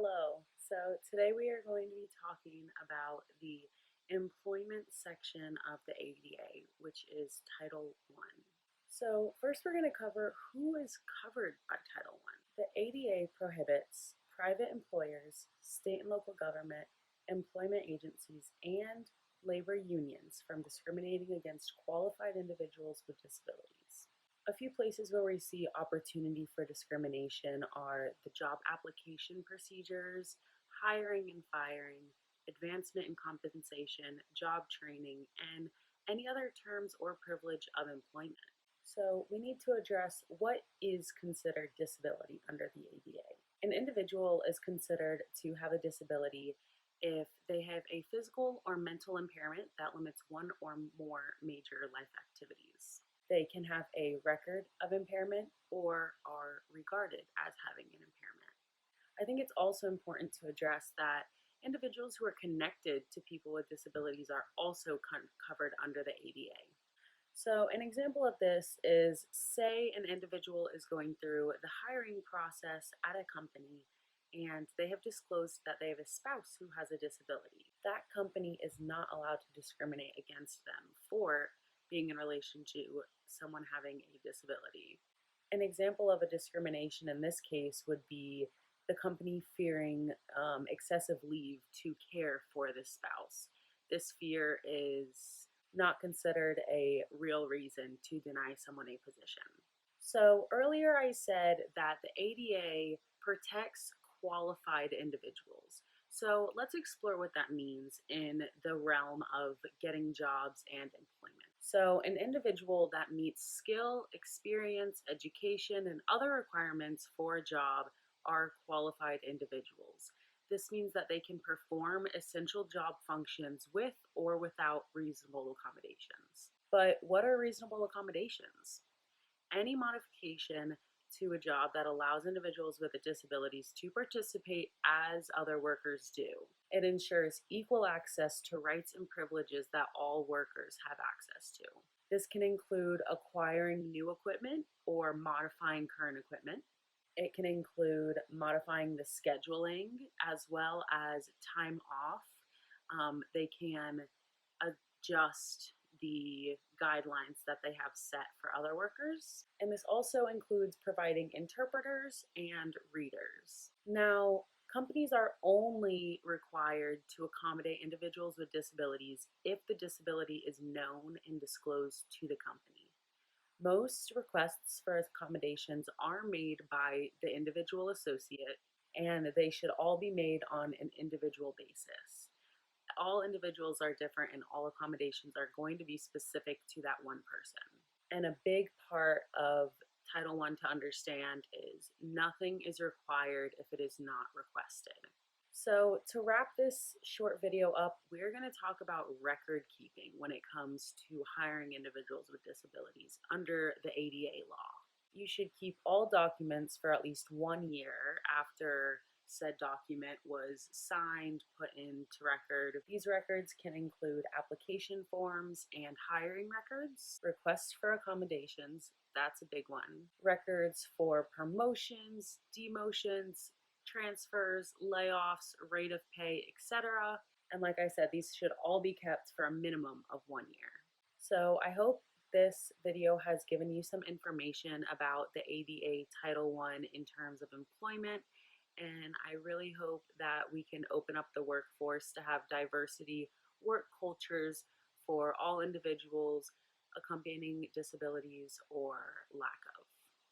Hello. So today we are going to be talking about the employment section of the ADA, which is Title I. So first we're going to cover who is covered by Title I. The ADA prohibits private employers, state and local government, employment agencies, and labor unions from discriminating against qualified individuals with disabilities. A few places where we see opportunity for discrimination are the job application procedures, hiring and firing, advancement and compensation, job training, and any other terms or privilege of employment. So we need to address what is considered disability under the ADA. An individual is considered to have a disability if they have a physical or mental impairment that limits one or more major life activities. They can have a record of impairment or are regarded as having an impairment. I think it's also important to address that individuals who are connected to people with disabilities are also covered under the ADA. So an example of this is, say an individual is going through the hiring process at a company and they have disclosed that they have a spouse who has a disability. That company is not allowed to discriminate against them for being in relation to someone having a disability. An example of a discrimination in this case would be the company fearing excessive leave to care for the spouse. This fear is not considered a real reason to deny someone a position. So earlier I said that the ADA protects qualified individuals. So let's explore what that means in the realm of getting jobs and employment. So an individual that meets skill, experience, education, and other requirements for a job are qualified individuals. This means that they can perform essential job functions with or without reasonable accommodations. But what are reasonable accommodations? Any modification to a job that allows individuals with disabilities to participate as other workers do. It ensures equal access to rights and privileges that all workers have access to. This can include acquiring new equipment or modifying current equipment. It can include modifying the scheduling as well as time off. They can adjust the guidelines that they have set for other workers. And this also includes providing interpreters and readers. Now, companies are only required to accommodate individuals with disabilities if the disability is known and disclosed to the company. Most requests for accommodations are made by the individual associate, and they should all be made on an individual basis. All individuals are different and all accommodations are going to be specific to that one person. And a big part of Title I to understand is nothing is required if it is not requested. So to wrap this short video up, we're going to talk about record keeping when it comes to hiring individuals with disabilities under the ADA law. You should keep all documents for at least 1 year after said document was signed, put into record. These records can include application forms and hiring records, requests for accommodations, that's a big one, records for promotions, demotions, transfers, layoffs, rate of pay, etc. And like I said, these should all be kept for a minimum of 1 year. So I hope this video has given you some information about the ADA Title I in terms of employment, and I really hope that we can open up the workforce to have diversity work cultures for all individuals accompanying disabilities or lack of.